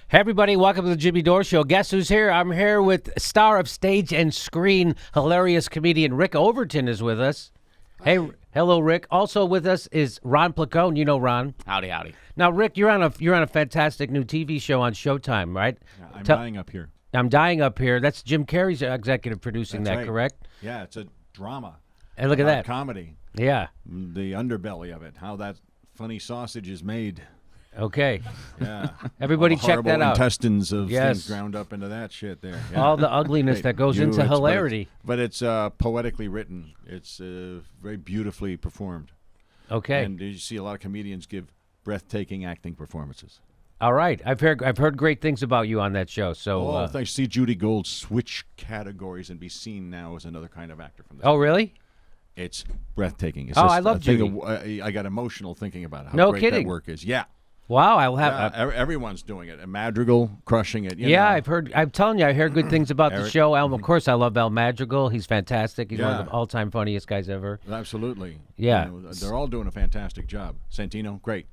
Hey everybody, welcome to the Jimmy Dore Show. Guess who's here? I'm here with star of stage and screen, hilarious comedian Rick Overton is with us. Hi. Hey, hello Rick. Also with us is Ron Placone. You know Ron. Howdy, howdy. Now Rick, you're on a fantastic new TV show on Showtime, right? Yeah, I'm dying up here. I'm dying up here. That's Jim Carrey's executive producing. That's that, right. correct? Yeah, it's a drama. And look at about that. comedy. Yeah. The underbelly of it, how that funny sausage is made. Okay. Yeah. Everybody All the check that horrible out. intestines of Yes. things ground up into that shit there. Yeah. All the ugliness that goes into It's- hilarity. But it's poetically written. It's very beautifully performed. Okay. And you see a lot of comedians give breathtaking acting performances. All right. I've heard great things about you on that show. So. I see Judy Gold switch categories and be seen now as another kind of actor from this. Oh, really? It's breathtaking. It's Oh, just I love a thing Judy. I got emotional thinking about how No great kidding. that work is. Yeah. Wow. I'll have. Everyone's doing it. And Madrigal crushing it. You Yeah, know. I've heard. I'm telling you, I heard good things about the Eric. show. Of course, I love Al Madrigal. He's fantastic. He's one Yeah. of the all-time funniest guys ever. Absolutely. Yeah. You know, they're all doing a fantastic job. Santino, great.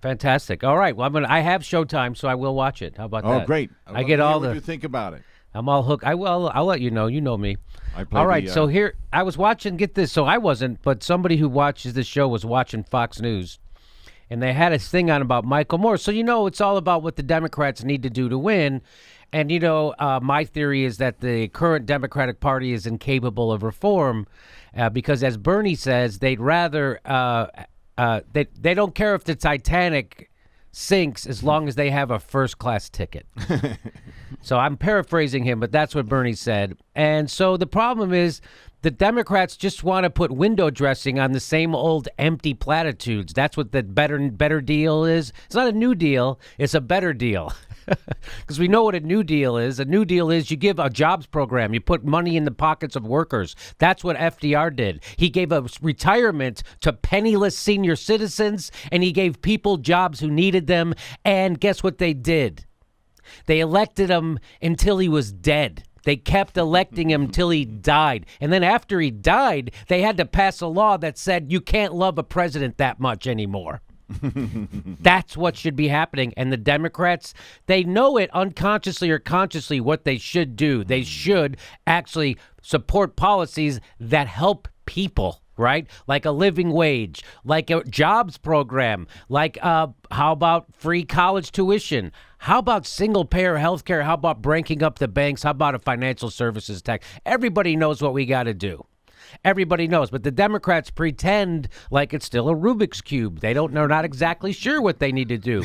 Fantastic. All right. Well, I have Showtime, so I will watch it. How about Oh, that? great. I get all What the. do you think about it? I'm all hooked. I will. I'll let you know. You know me. I played All right. the, So here, I was watching. Get this. So I wasn't, but somebody who watches this show was watching Fox News, and they had a thing on about Michael Moore. So it's all about what the Democrats need to do to win. And my theory is that the current Democratic Party is incapable of reform, because as Bernie says, they'd rather they don't care if the Titanic sinks as long as they have a first-class ticket. So I'm paraphrasing him, but that's what Bernie said. And so the problem is the Democrats just want to put window dressing on the same old empty platitudes. That's what the better deal is. It's not a new deal. It's a better deal. Because we know what a new deal is. A new deal is you give a jobs program. You put money in the pockets of workers. That's what FDR did. He gave a retirement to penniless senior citizens, and he gave people jobs who needed them. And guess what they did? They elected him until he was dead. They kept electing him till he died. And then after he died, they had to pass a law that said you can't love a president that much anymore. That's what should be happening. And the Democrats, they know it unconsciously or consciously what they should do. They should actually support policies that help people, right? Like a living wage, like a jobs program, like how about free college tuition? How about single-payer health care? How about breaking up the banks? How about a financial services tax? Everybody knows what we got to do. Everybody knows, but the Democrats pretend like it's still a Rubik's Cube. They're not exactly sure what they need to do.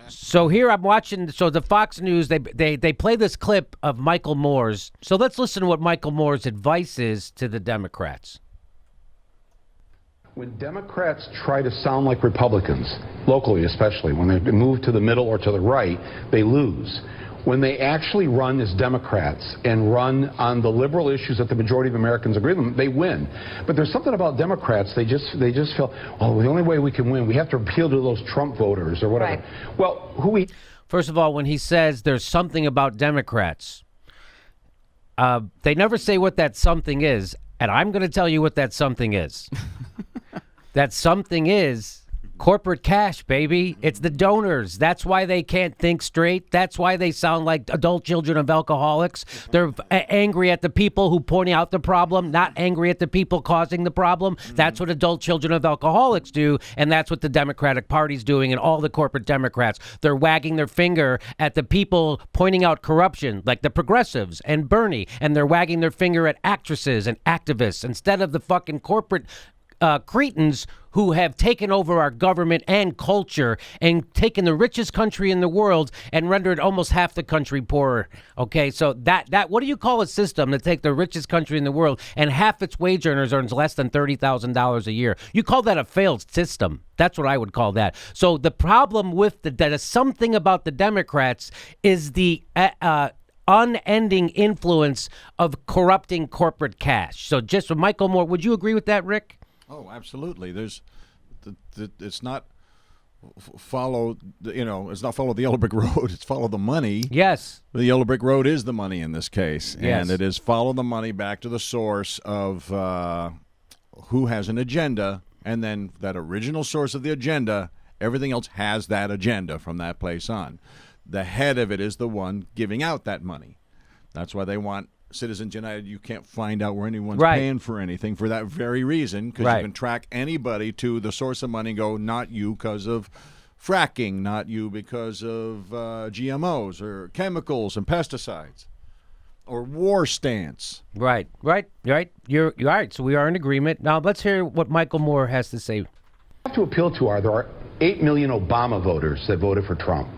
So here I'm watching, so the Fox News, they play this clip of Michael Moore's. So let's listen to what Michael Moore's advice is to the Democrats. When Democrats try to sound like Republicans, locally especially, when they move to the middle or to the right, they lose. When they actually run as Democrats and run on the liberal issues that the majority of Americans agree with, they win. But there's something about Democrats, they just feel, oh, the only way we can win, we have to appeal to those Trump voters or whatever. Right. Well, First of all, when he says there's something about Democrats, they never say what that something is, and I'm going to tell you what that something is. That something is corporate cash, baby. It's the donors. That's why they can't think straight. That's why they sound like adult children of alcoholics. They're angry at the people who point out the problem, not angry at the people causing the problem. That's what adult children of alcoholics do, and that's what the Democratic Party's doing and all the corporate Democrats. They're wagging their finger at the people pointing out corruption, like the progressives and Bernie, and they're wagging their finger at actresses and activists instead of the fucking corporate cretins who have taken over our government and culture and taken the richest country in the world and rendered almost half the country poorer. Okay, so that what do you call a system to take the richest country in the world and half its wage earners earns less than $30,000 a year? You call that a failed system. That's what I would call that. So the problem with that is something about the Democrats is the unending influence of corrupting corporate cash. So just for Michael Moore, would you agree with that, Rick? Oh, absolutely. There's, it's not follow, it's not follow the yellow brick road. It's follow the money. Yes. The yellow brick road is the money in this case, Yes. and it is follow the money back to the source of who has an agenda, and then that original source of the agenda. Everything else has that agenda from that place on. the head of it is the one giving out that money. That's why they want Citizens United. You can't find out where anyone's paying for anything for that very reason, because you can track anybody to the source of money and go, not you because of fracking, not you because of GMOs or chemicals and pesticides or war stance. Right. You're right. So we are in agreement. Now let's hear what Michael Moore has to say. What I have to appeal to there are 8 million Obama voters that voted for Trump.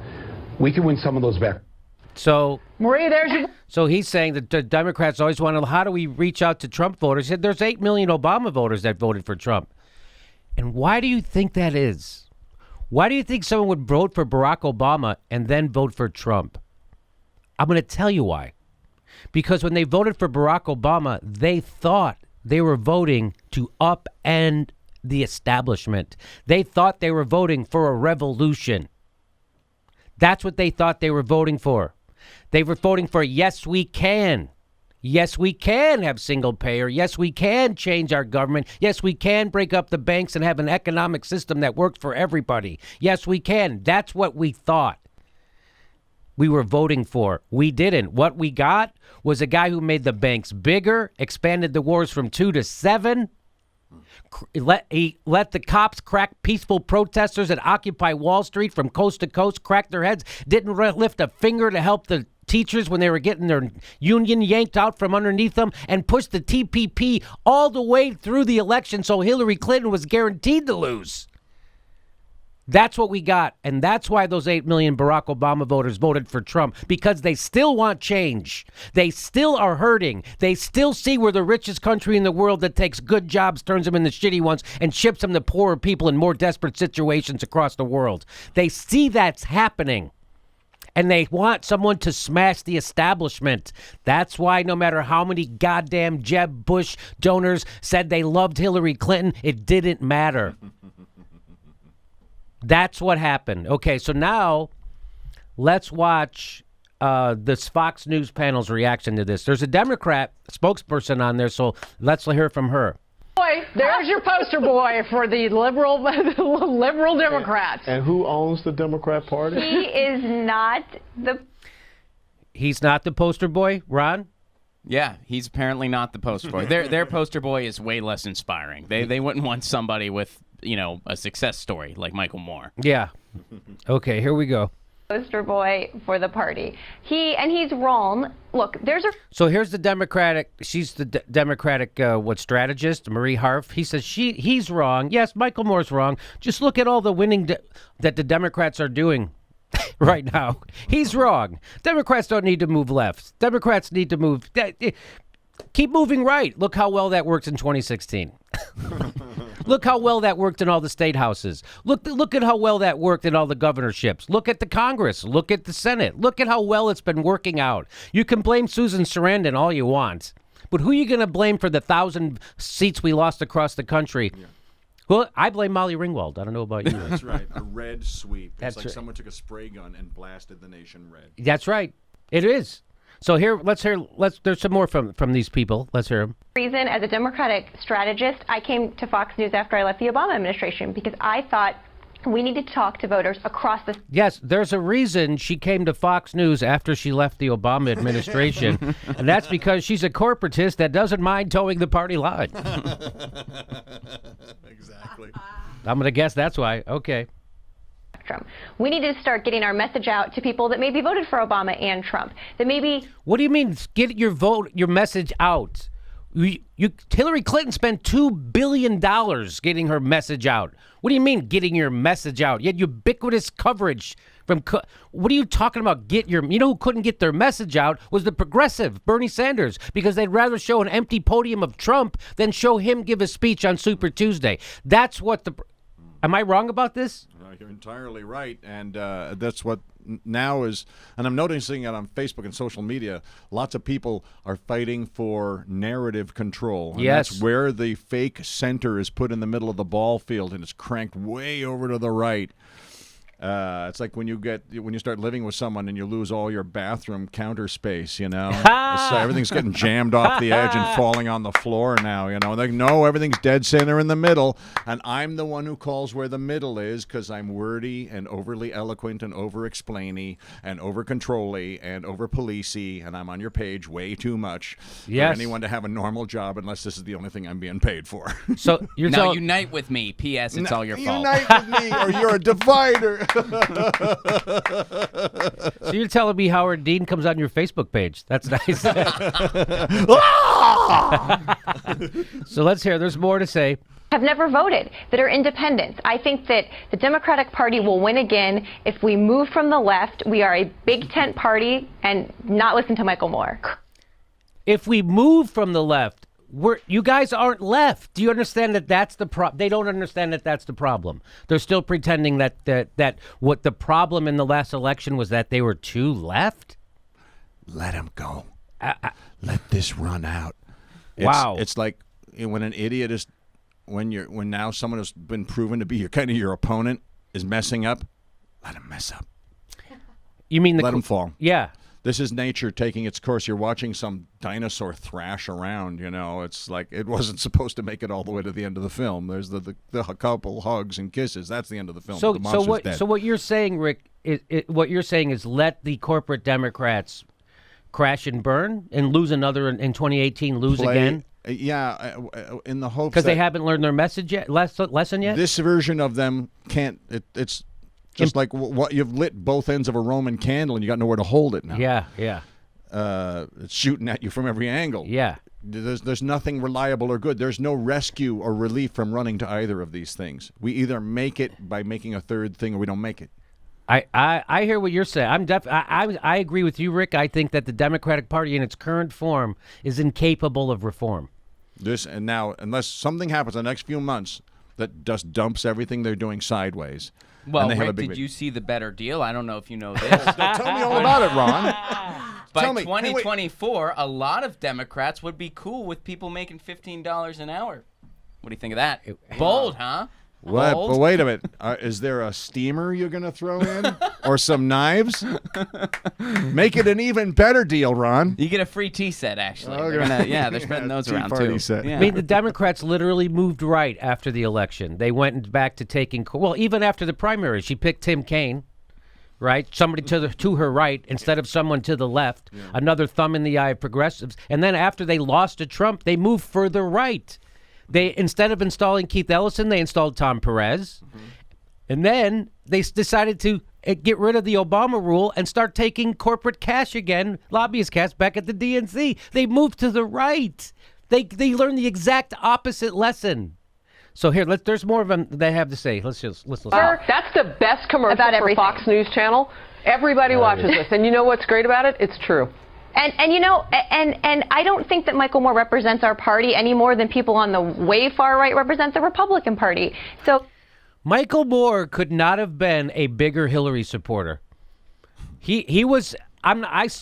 We can win some of those back. So, Marie, there's your... So he's saying that the Democrats always want to, how do we reach out to Trump voters? He said there's 8 million Obama voters that voted for Trump. And why do you think that is? Why do you think someone would vote for Barack Obama and then vote for Trump? I'm going to tell you why. Because when they voted for Barack Obama, they thought they were voting to upend the establishment. They thought they were voting for a revolution. That's what they thought they were voting for. They were voting for, yes, we can. Yes, we can have single payer. Yes, we can change our government. Yes, we can break up the banks and have an economic system that works for everybody. Yes, we can. That's what we thought we were voting for. We didn't. What we got was a guy who made the banks bigger, expanded the wars from 2 to 7. He let the cops crack peaceful protesters at Occupy Wall Street from coast to coast, crack their heads, didn't lift a finger to help the teachers when they were getting their union yanked out from underneath them, and pushed the TPP all the way through the election so Hillary Clinton was guaranteed to lose. That's what we got, and that's why those 8 million Barack Obama voters voted for Trump, because they still want change. They still are hurting. They still see we're the richest country in the world that takes good jobs, turns them into shitty ones, and ships them to poorer people in more desperate situations across the world. They see that's happening, and they want someone to smash the establishment. That's why no matter how many goddamn Jeb Bush donors said they loved Hillary Clinton, it didn't matter. That's what happened. Okay, so now let's watch this Fox News panel's reaction to this. There's a Democrat spokesperson on there, so let's hear from her. Boy, there's your poster boy for the liberal Democrats. And who owns the Democrat Party? He is not the... He's not the poster boy, Ron? Yeah, he's apparently not the poster boy. Their poster boy is way less inspiring. They wouldn't want somebody with, a success story like Michael Moore. Yeah. Okay, here we go. Poster boy for the party. He's wrong. Look, So here's the Democratic, she's the Democratic strategist, Marie Harf. He says he's wrong. Yes, Michael Moore's wrong. Just look at all the winning that the Democrats are doing right now. He's wrong. Democrats don't need to move left. Democrats need to move. Keep moving right. Look how well that worked in 2016. Look how well that worked in all the state houses. Look at how well that worked in all the governorships. Look at the Congress. Look at the Senate. Look at how well it's been working out. You can blame Susan Sarandon all you want, but who are you going to blame for the 1,000 seats we lost across the country? Yeah. Well, I blame Molly Ringwald. I don't know about you. That's right. A red sweep. It's That's like right. Someone took a spray gun and blasted the nation red. That's right. It is. So here, there's some more from these people. Let's hear them. reason, as a Democratic strategist, I came to Fox News after I left the Obama administration because I thought we needed to talk to voters across the... Yes, there's a reason she came to Fox News after she left the Obama administration, and that's because she's a corporatist that doesn't mind towing the party line. Exactly. I'm going to guess that's why. Okay. We need to start getting our message out to people that maybe voted for Obama and Trump. That maybe... What do you mean get your message out? Hillary Clinton spent $2 billion getting her message out. What do you mean getting your message out? You had ubiquitous coverage from... What are you talking about? You know who couldn't get their message out was the progressive, Bernie Sanders, because they'd rather show an empty podium of Trump than show him give a speech on Super Tuesday. That's what the... Am I wrong about this? No, you're entirely right, and that's what now is. And I'm noticing it on Facebook and social media. Lots of people are fighting for narrative control. And Yes, that's where the fake center is put in the middle of the ball field, and it's cranked way over to the right. It's like when you start living with someone and you lose all your bathroom counter space, you know. So everything's getting jammed off the edge and falling on the floor now, you know. Like, no, everything's dead center in the middle, and I'm the one who calls where the middle is because I'm wordy and overly eloquent and over-explainy and over-control-y and over-police-y, and I'm on your page way too much for anyone to have a normal job unless this is the only thing I'm being paid for. So you're now unite with me. P.S. It's all your fault. Unite with me, or you're a divider. So you're telling me Howard Dean comes on your Facebook page? That's nice. So let's hear. There's more to say. Have never voted, that are independents. I think that the Democratic Party will win again if we move from the left. We are a big tent party and not listen to Michael Moore. If we move from the left, you guys aren't left. Do you understand that that's the problem? They don't understand that that's the problem. They're still pretending that what the problem in the last election was that they were too left. Let them go. Let this run out. Wow. It's like when an idiot is when now someone who's been proven to be your opponent is messing up. Let him mess up. You mean let him fall? Yeah. This is nature taking its course. You're watching some dinosaur thrash around, you know. It's like it wasn't supposed to make it all the way to the end of the film. There's the couple hugs and kisses. That's the end of the film. The monster's dead. So what you're saying, Rick, what you're saying is let the corporate Democrats crash and burn and lose another in 2018, lose again? Yeah, in the hopes because they haven't learned their message yet, lesson yet? This version of them can't. It's just like what you've lit both ends of a Roman candle and you got nowhere to hold it now. Yeah. It's shooting at you from every angle. Yeah. There's nothing reliable or good. There's no rescue or relief from running to either of these things. We either make it by making a third thing or we don't make it. I hear what you're saying. I agree with you, Rick. I think that the Democratic Party in its current form is incapable of reform. And now, unless something happens in the next few months that just dumps everything they're doing sideways. Well, Rick, did you see the better deal? I don't know if you know this. Tell me all about it, Ron. By 2024, a lot of Democrats would be cool with people making $15 an hour. What do you think of that? Bold, huh? What? But wait a minute. Is there a steamer you're going to throw in? Or some knives? Make it an even better deal, Ron. You get a free tea set, actually. Okay. They're spreading those around, too. Set. Yeah. I mean, the Democrats literally moved right after the election. They went back to taking – well, even after the primary, she picked Tim Kaine, right? Somebody to her right instead of someone to the left. Yeah. Another thumb in the eye of progressives. And then after they lost to Trump, they moved further right. They instead of installing Keith Ellison, they installed Tom Perez. Mm-hmm. And then they decided to get rid of the Obama rule and start taking corporate cash again, lobbyist cash, back at the DNC. They moved to the right. They learned the exact opposite lesson. So here, there's more of them they have to say. Let's listen. That's the best commercial for Fox News Channel. Everybody watches this, and you know what's great about it? It's true. And you know, and I don't think that Michael Moore represents our party any more than people on the way far right represent the Republican Party. So Michael Moore could not have been a bigger Hillary supporter. He was.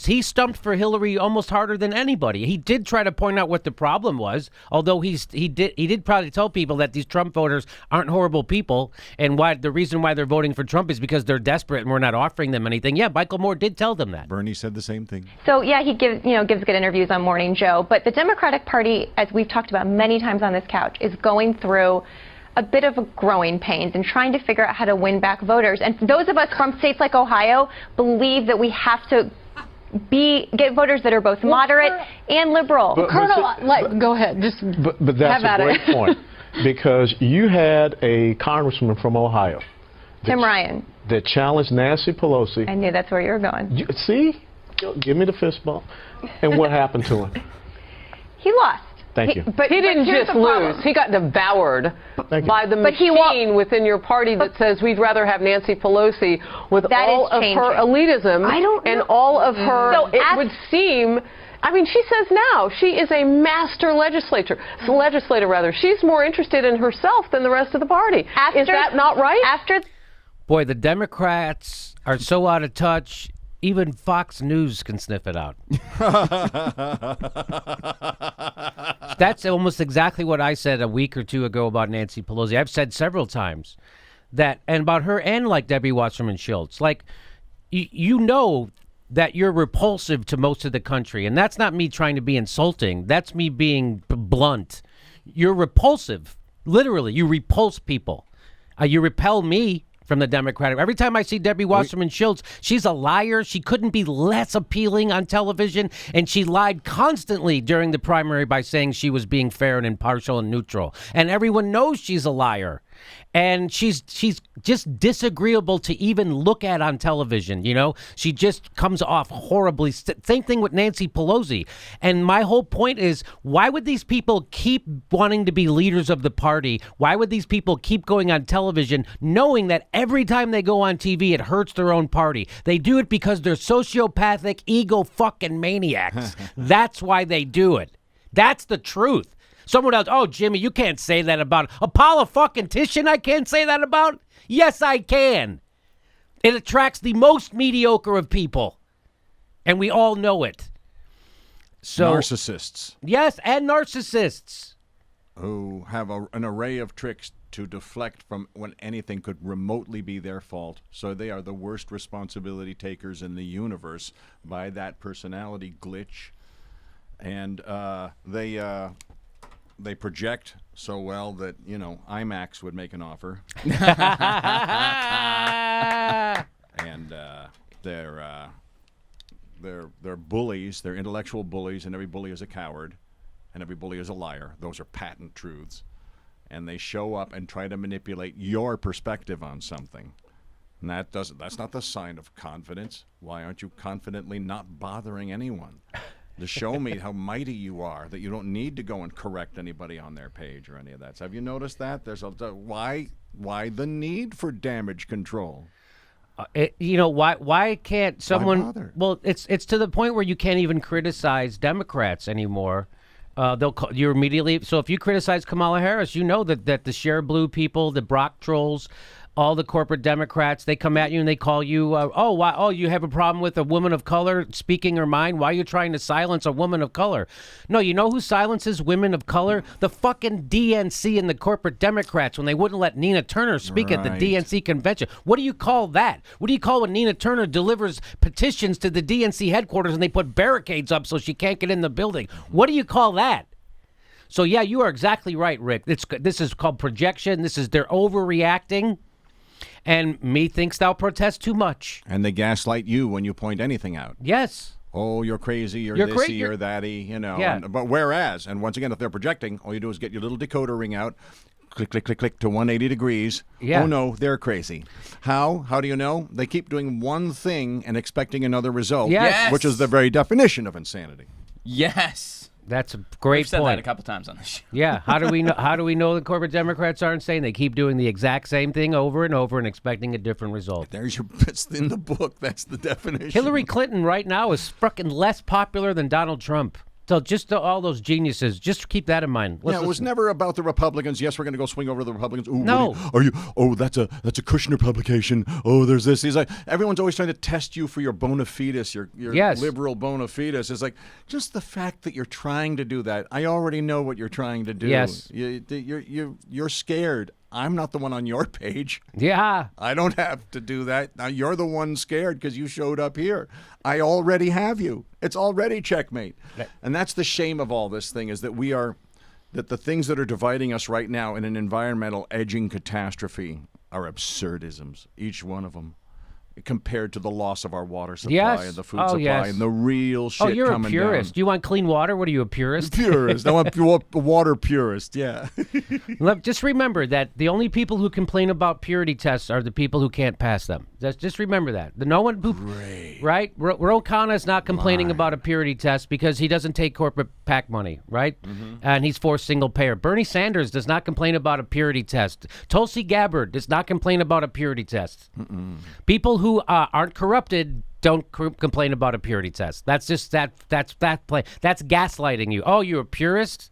He stumped for Hillary almost harder than anybody. He did try to point out what the problem was, although he did probably tell people that these Trump voters aren't horrible people, and the reason why they're voting for Trump is because they're desperate and we're not offering them anything. Yeah, Michael Moore did tell them that. Bernie said the same thing. So yeah, he gives good interviews on Morning Joe, but the Democratic Party, as we've talked about many times on this couch, is going through a bit of growing pains and trying to figure out how to win back voters. And those of us from states like Ohio believe that we have to get voters that are both moderate and liberal. Colonel, go ahead. But that's a great point. Because you had a congressman from Ohio. Tim Ryan. That challenged Nancy Pelosi. I knew that's where you were going. See? Give me the fist bump. And what happened to him? He lost. Thank you. But he didn't just lose. He got devoured by the machine within your party that says we'd rather have Nancy Pelosi with all of her elitism and all of her, it would seem, I mean, she says now she is a master legislator. She's more interested in herself than the rest of the party. Is that not right? Boy, the Democrats are so out of touch. Even Fox News can sniff it out. That's almost exactly what I said a week or two ago about Nancy Pelosi. I've said several times that, and about her and like Debbie Wasserman Schultz, like you know that you're repulsive to most of the country, and that's not me trying to be insulting. That's me being blunt. You're repulsive. Literally, you repulse people. You repel me from the Democratic. Every time I see Debbie Wasserman Schultz, she's a liar. She couldn't be less appealing on television, and she lied constantly during the primary by saying she was being fair and impartial and neutral. And everyone knows she's a liar. And she's just disagreeable to even look at on television, you know? She just comes off horribly. Same thing with Nancy Pelosi. And my whole point is, why would these people keep wanting to be leaders of the party? Why would these people keep going on television knowing that every time they go on TV, it hurts their own party? They do it because they're sociopathic, ego fucking maniacs. That's why they do it. That's the truth. Someone else, oh, Jimmy, you can't say that about Apollo fucking Titian. I can't say that about? Yes, I can. It attracts the most mediocre of people, and we all know it. So narcissists. Yes, and narcissists. Who have an array of tricks to deflect from when anything could remotely be their fault. So they are the worst responsibility takers in the universe by that personality glitch. And they project so well that, you know, IMAX would make an offer. And they're bullies. They're intellectual bullies, and every bully is a coward, and every bully is a liar. Those are patent truths. And they show up and try to manipulate your perspective on something. And that's not the sign of confidence. Why aren't you confidently not bothering anyone? To show me how mighty you are, that you don't need to go and correct anybody on their page or any of that. So have you noticed that? There's why the need for damage control? Why can't someone? Why bother? Well, it's to the point where you can't even criticize Democrats anymore. They'll call you immediately. So if you criticize Kamala Harris, you know that the Share Blue people, the Brock trolls, all the corporate Democrats, they come at you and they call you, you have a problem with a woman of color speaking her mind? Why are you trying to silence a woman of color? No, you know who silences women of color? The fucking DNC and the corporate Democrats when they wouldn't let Nina Turner speak at the DNC convention. What do you call that? What do you call when Nina Turner delivers petitions to the DNC headquarters and they put barricades up so she can't get in the building? What do you call that? So, yeah, you are exactly right, Rick. This is called projection. They're overreacting. And methinks thou protest too much. And they gaslight you when you point anything out. Yes. Oh, you're crazy, you're thisy, you're thatty, you know. Yeah. But whereas, and once again, if they're projecting, all you do is get your little decoder ring out, click, click, click, click to 180 degrees. Yeah. Oh, no, they're crazy. How? How do you know? They keep doing one thing and expecting another result, yes. Which is the very definition of insanity. Yes. That's a great We've said point. that a couple times on this show. Yeah. How do we know? How do we know the corporate Democrats are insane? They keep doing the exact same thing over and over and expecting a different result. It's in the book. That's the definition. Hillary Clinton right now is fucking less popular than Donald Trump. So just all those geniuses, just keep that in mind. It was never about the Republicans. Yes, we're going to go swing over the Republicans. Ooh, no. That's a Kushner publication. Oh, there's this. He's like, everyone's always trying to test you for your bona fides, your yes. liberal bona fides. It's like, just the fact that you're trying to do that. I already know what you're trying to do. Yes. You're scared. I'm not the one on your page. Yeah. I don't have to do that. Now you're the one scared because you showed up here. I already have you. It's already checkmate. And that's the shame of all this thing, is that that the things that are dividing us right now in an environmental edging catastrophe are absurdisms, each one of them, compared to the loss of our water supply and the food supply and the real shit coming down. Oh, you're a purist. Do you want clean water? What are you, a purist? Purist. I want a water purist, yeah. Just remember that the only people who complain about purity tests are the people who can't pass them. Just remember that. No one who, right? Ro Khanna is not complaining about a purity test because he doesn't take corporate PAC money, right? Mm-hmm. And he's for single payer. Bernie Sanders does not complain about a purity test. Tulsi Gabbard does not complain about a purity test. People who aren't corrupted don't complain about a purity test. That's just that's gaslighting you. Oh, you're a purist?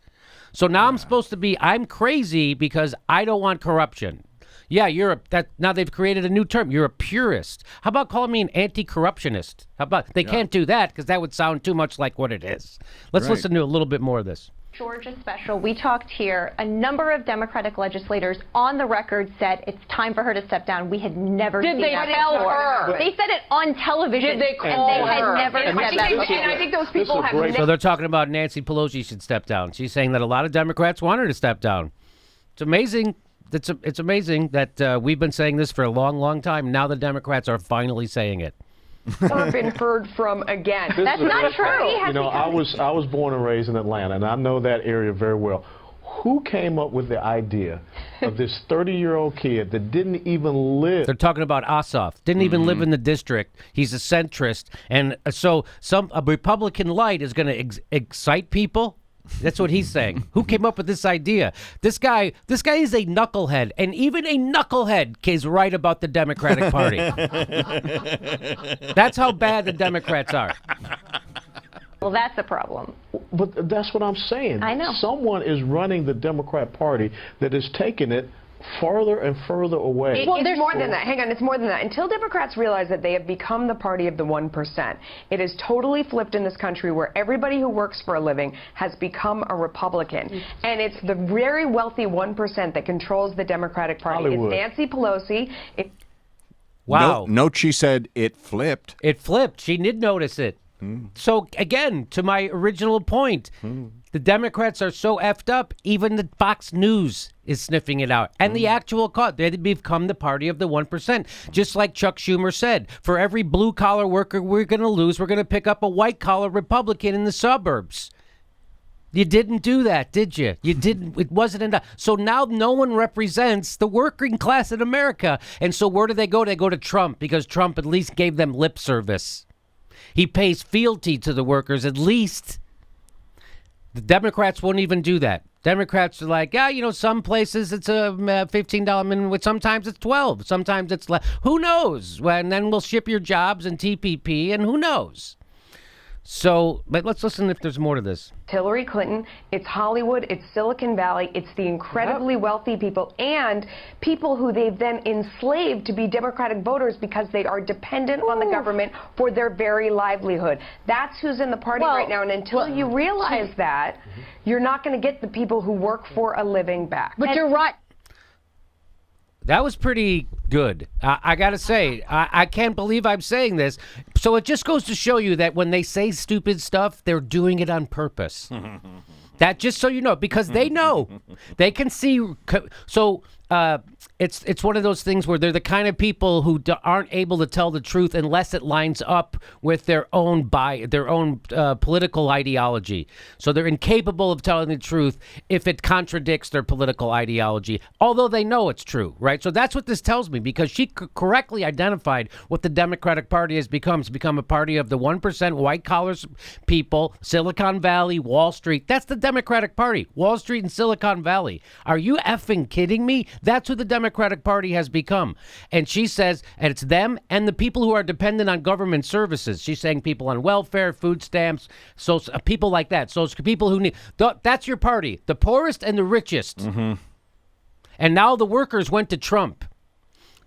So now I'm supposed to be, I'm crazy because I don't want corruption. Yeah, now they've created a new term. You're a purist. How about calling me an anti-corruptionist? How about, they can't do that because that would sound too much like what it is. Let's listen to a little bit more of this. Georgia special, we talked here. A number of Democratic legislators on the record said it's time for her to step down. We had never seen that before. Did they tell her? They said it on television. Did they call her? Had never said that before. And I think those people have. So they're talking about Nancy Pelosi should step down. She's saying that a lot of Democrats want her to step down. It's amazing. It's amazing that we've been saying this for a long, long time. Now the Democrats are finally saying it. Never been heard from again. That's not true. You know, I was born and raised in Atlanta, and I know that area very well. Who came up with the idea of this 30-year-old kid that didn't even live? They're talking about Ossoff. Didn't even live in the district. He's a centrist. And so a Republican light is going to excite people. That's what he's saying. Who came up with this idea? This guy is a knucklehead, and even a knucklehead is right about the Democratic Party. That's how bad the Democrats are. Well, that's a problem. But that's what I'm saying. I know. Someone is running the Democrat Party that is taking it farther and further away. Well, there's more than that. Hang on, it's more than that. Until Democrats realize that they have become the party of the 1%, it is totally flipped in this country where everybody who works for a living has become a Republican. And it's the very wealthy 1% that controls the Democratic Party. Hollywood. It's Nancy Pelosi. Wow. Note she said it flipped. It flipped. She did notice it. So, again, to my original point, the Democrats are so effed up, even the Fox News is sniffing it out. And the actual cause, they've become the party of the 1%. Just like Chuck Schumer said, for every blue-collar worker we're going to lose, we're going to pick up a white-collar Republican in the suburbs. You didn't do that, did you? You didn't. It wasn't enough. So now no one represents the working class in America. And so where do they go? They go to Trump, because Trump at least gave them lip service. He pays fealty to the workers, at least. The Democrats won't even do that. Democrats are like, yeah, you know, some places it's a $15 minimum. Sometimes it's 12. Sometimes it's less. Who knows? Well, and then we'll ship your jobs and TPP, and who knows? So, but let's listen if there's more to this. Hillary Clinton, it's Hollywood, it's Silicon Valley, it's the incredibly wealthy people and people who they've then enslaved to be Democratic voters because they are dependent on the government for their very livelihood. That's who's in the party right now, and until you realize that, you're not going to get the people who work for a living back. But you're right. That was pretty good. I got to say, I can't believe I'm saying this. So it just goes to show you that when they say stupid stuff, they're doing it on purpose. That just so you know, because they know. They can see. So it's one of those things where they're the kind of people who aren't able to tell the truth unless it lines up with their own political ideology. So they're incapable of telling the truth if it contradicts their political ideology, although they know it's true, right? So that's what this tells me, because she correctly identified what the Democratic Party has become. It's become a party of the 1% white-collar people, Silicon Valley, Wall Street. That's the Democratic Party, Wall Street and Silicon Valley. Are you effing kidding me? That's who the Democratic Party has become. And she says, and it's them and the people who are dependent on government services. She's saying people on welfare, food stamps, so people like that. So people who need, that's your party, the poorest and the richest. And now the workers went to Trump.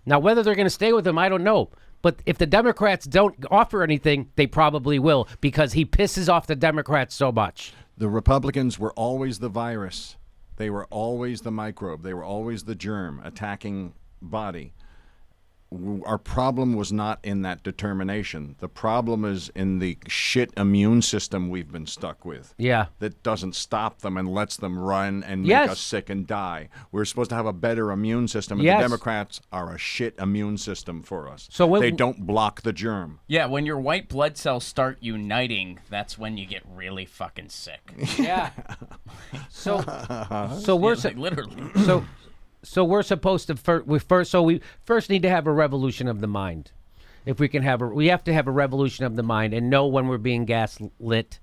Now, whether they're going to stay with him, I don't know. But if the Democrats don't offer anything, they probably will, because he pisses off the Democrats so much. The Republicans were always the virus. They were always the microbe. They were always the germ attacking body. Our problem was not in that determination. The problem is in the shit immune system we've been stuck with. Yeah. That doesn't stop them and lets them run and make us sick and die. We're supposed to have a better immune system, and the Democrats are a shit immune system for us. So they don't block the germ. Yeah, when your white blood cells start uniting, that's when you get really fucking sick. Yeah. So we're literally. So we're supposed to we first need to have a revolution of the mind. If we can we have to have a revolution of the mind and know when we're being gaslit,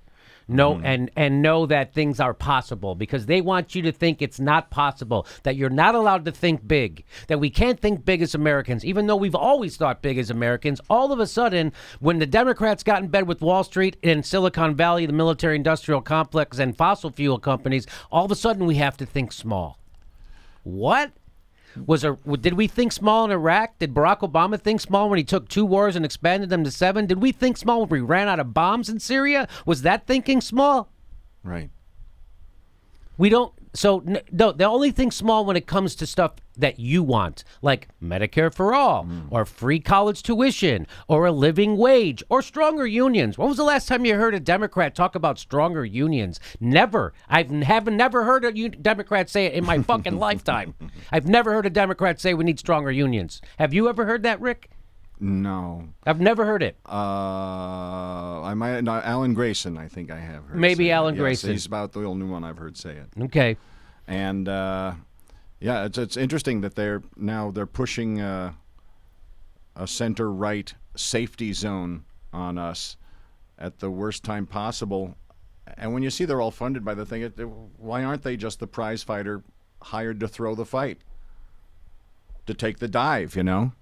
and know that things are possible, because they want you to think it's not possible, that you're not allowed to think big, that we can't think big as Americans, even though we've always thought big as Americans. All of a sudden, when the Democrats got in bed with Wall Street and Silicon Valley, the military-industrial complex, and fossil fuel companies, all of a sudden we have to think small. What? Did we think small in Iraq? Did Barack Obama think small when he took 2 wars and expanded them to 7? Did we think small when we ran out of bombs in Syria? Was that thinking small? Right. We don't. So no, the only thing small when it comes to stuff that you want, like Medicare for all, or free college tuition, or a living wage, or stronger unions. When was the last time you heard a Democrat talk about stronger unions? Never. I've never heard a Democrat say it in my fucking lifetime. I've never heard a Democrat say we need stronger unions. Have you ever heard that, Rick? No. I've never heard it. I might. No, Alan Grayson, I think I have heard. Maybe say Alan that. Grayson. Yes, he's about the only one I've heard say it. Okay. And yeah, it's interesting that they're pushing a center-right safety zone on us at the worst time possible. And when you see they're all funded by the thing, why aren't they just the prize fighter hired to throw the fight, to take the dive? You know.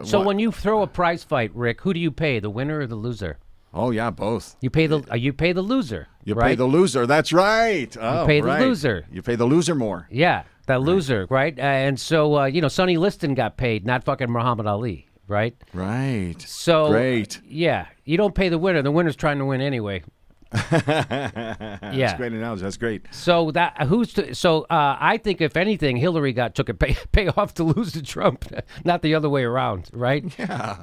So when you throw a prize fight, Rick, who do you pay, the winner or the loser? Oh yeah, both. You pay the loser. You right? pay the loser. That's right. Oh, you pay right. the loser. You pay the loser more. Yeah, the loser, right? And so Sonny Liston got paid, not fucking Muhammad Ali, right? Right. So great. Yeah, you don't pay the winner. The winner's trying to win anyway. That's great analogy. That's great. So I think if anything, Hillary took a payoff to lose to Trump, not the other way around, right? Yeah.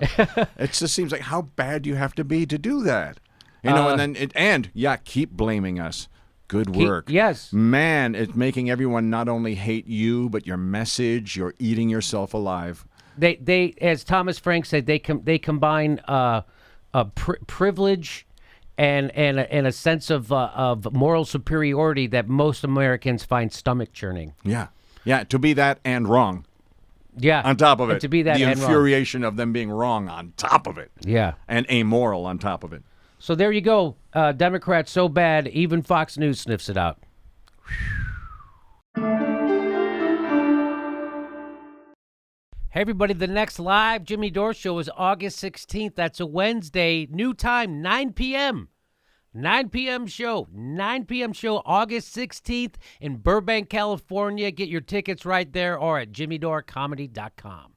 It just seems like how bad you have to be to do that, you know. And then keep blaming us. Good work. Yes. Man, it's making everyone not only hate you but your message. You're eating yourself alive. They as Thomas Frank said, they combine privilege and a sense of moral superiority that most Americans find stomach churning. Yeah, to be that and wrong. Yeah, on top of it, to be that the and infuriation of them being wrong on top of it. Yeah, and amoral on top of it. So there you go. Democrats so bad, even Fox News sniffs it out. Hey, everybody, the next live Jimmy Dore show is August 16th. That's a Wednesday. New time, 9 p.m. 9 p.m. show. 9 p.m. show, August 16th in Burbank, California. Get your tickets right there or at jimmydorecomedy.com.